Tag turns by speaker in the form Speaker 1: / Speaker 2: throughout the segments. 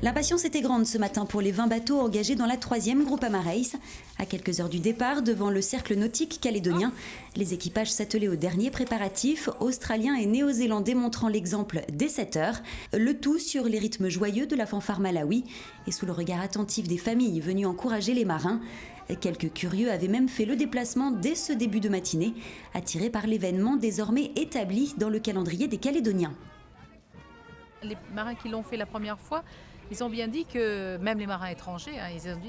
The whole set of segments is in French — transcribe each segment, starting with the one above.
Speaker 1: L'impatience était grande ce matin pour les 20 bateaux engagés dans la 3e Groupama Race. À quelques heures du départ, devant le cercle nautique calédonien, les équipages s'attelaient aux derniers préparatifs, australiens et néo-zélandais montrant l'exemple dès 7 heures. Le tout sur les rythmes joyeux de la fanfare malawi et sous le regard attentif des familles venues encourager les marins. Quelques curieux avaient même fait le déplacement dès ce début de matinée, attirés par l'événement désormais établi dans le calendrier des Calédoniens.
Speaker 2: Les marins qui l'ont fait la première fois, ils ont bien dit que, même les marins étrangers,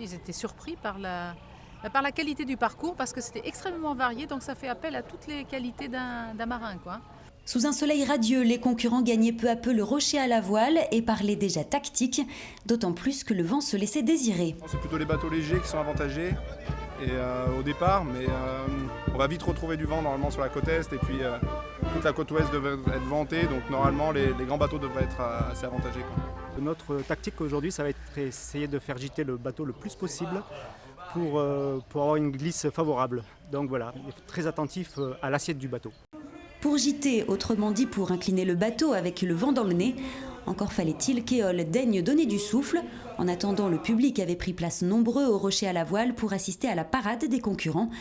Speaker 2: ils étaient surpris par la qualité du parcours parce que c'était extrêmement varié, donc ça fait appel à toutes les qualités d'un marin, quoi.
Speaker 1: Sous un soleil radieux, les concurrents gagnaient peu à peu le rocher à la voile et parlaient déjà tactique, d'autant plus que le vent se laissait désirer.
Speaker 3: C'est plutôt les bateaux légers qui sont avantagés au départ, mais on va vite retrouver du vent normalement sur la côte est et puis toute la côte ouest devrait être ventée, donc normalement les grands bateaux devraient être assez avantagés, quoi.
Speaker 4: Notre tactique aujourd'hui, ça va être essayer de faire gîter le bateau le plus possible pour avoir une glisse favorable. Donc voilà, très attentif à l'assiette du bateau.
Speaker 1: Pour gîter, autrement dit pour incliner le bateau avec le vent dans le nez, encore fallait-il qu'Éole daigne donner du souffle. En attendant, le public avait pris place nombreux au rocher à la voile pour assister à la parade des concurrents.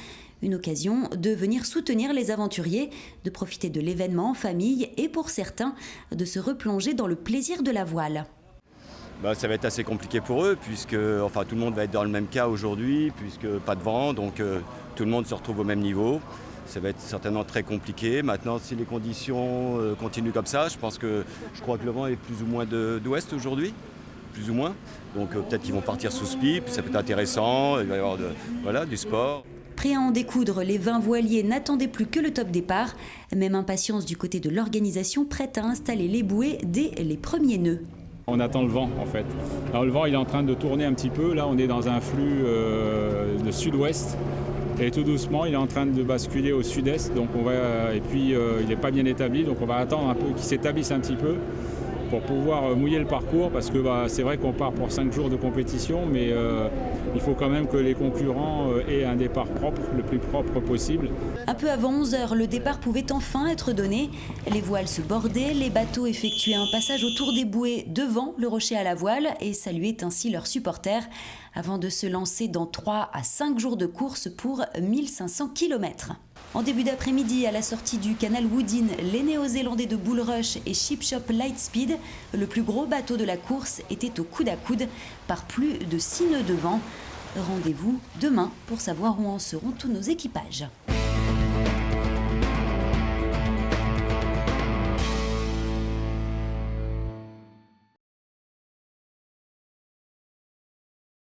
Speaker 1: Une occasion de venir soutenir les aventuriers, de profiter de l'événement en famille et pour certains, de se replonger dans le plaisir de la voile.
Speaker 5: Ça va être assez compliqué pour eux puisque tout le monde va être dans le même cas aujourd'hui puisque pas de vent, donc tout le monde se retrouve au même niveau. Ça va être certainement très compliqué. Maintenant, si les conditions continuent comme ça, je crois que le vent est plus ou moins d'ouest aujourd'hui, plus ou moins. Donc peut-être qu'ils vont partir sous spi, puis ça peut être intéressant, il va y avoir du sport.
Speaker 1: Prêts à en découdre, les 20 voiliers n'attendaient plus que le top départ. Même impatience du côté de l'organisation, prête à installer les bouées dès les premiers nœuds.
Speaker 6: On attend le vent en fait. Alors le vent il est en train de tourner un petit peu, là on est dans un flux de sud-ouest et tout doucement il est en train de basculer au sud-est, donc et puis il n'est pas bien établi, donc on va attendre un peu qu'il s'établisse un petit peu pour pouvoir mouiller le parcours parce que c'est vrai qu'on part pour 5 jours de compétition, mais il faut quand même que les concurrents aient un départ propre, le plus propre possible.
Speaker 1: Un peu avant 11 heures, le départ pouvait enfin être donné. Les voiles se bordaient, les bateaux effectuaient un passage autour des bouées devant le rocher à la voile et saluaient ainsi leurs supporters avant de se lancer dans 3 à 5 jours de course pour 1500 km. En début d'après-midi, à la sortie du canal Woodin, les Néo-Zélandais de Bull Rush et Ship Shop Lightspeed, le plus gros bateau de la course, étaient au coude à coude par plus de 6 nœuds de vent. Rendez-vous demain pour savoir où en seront tous nos équipages.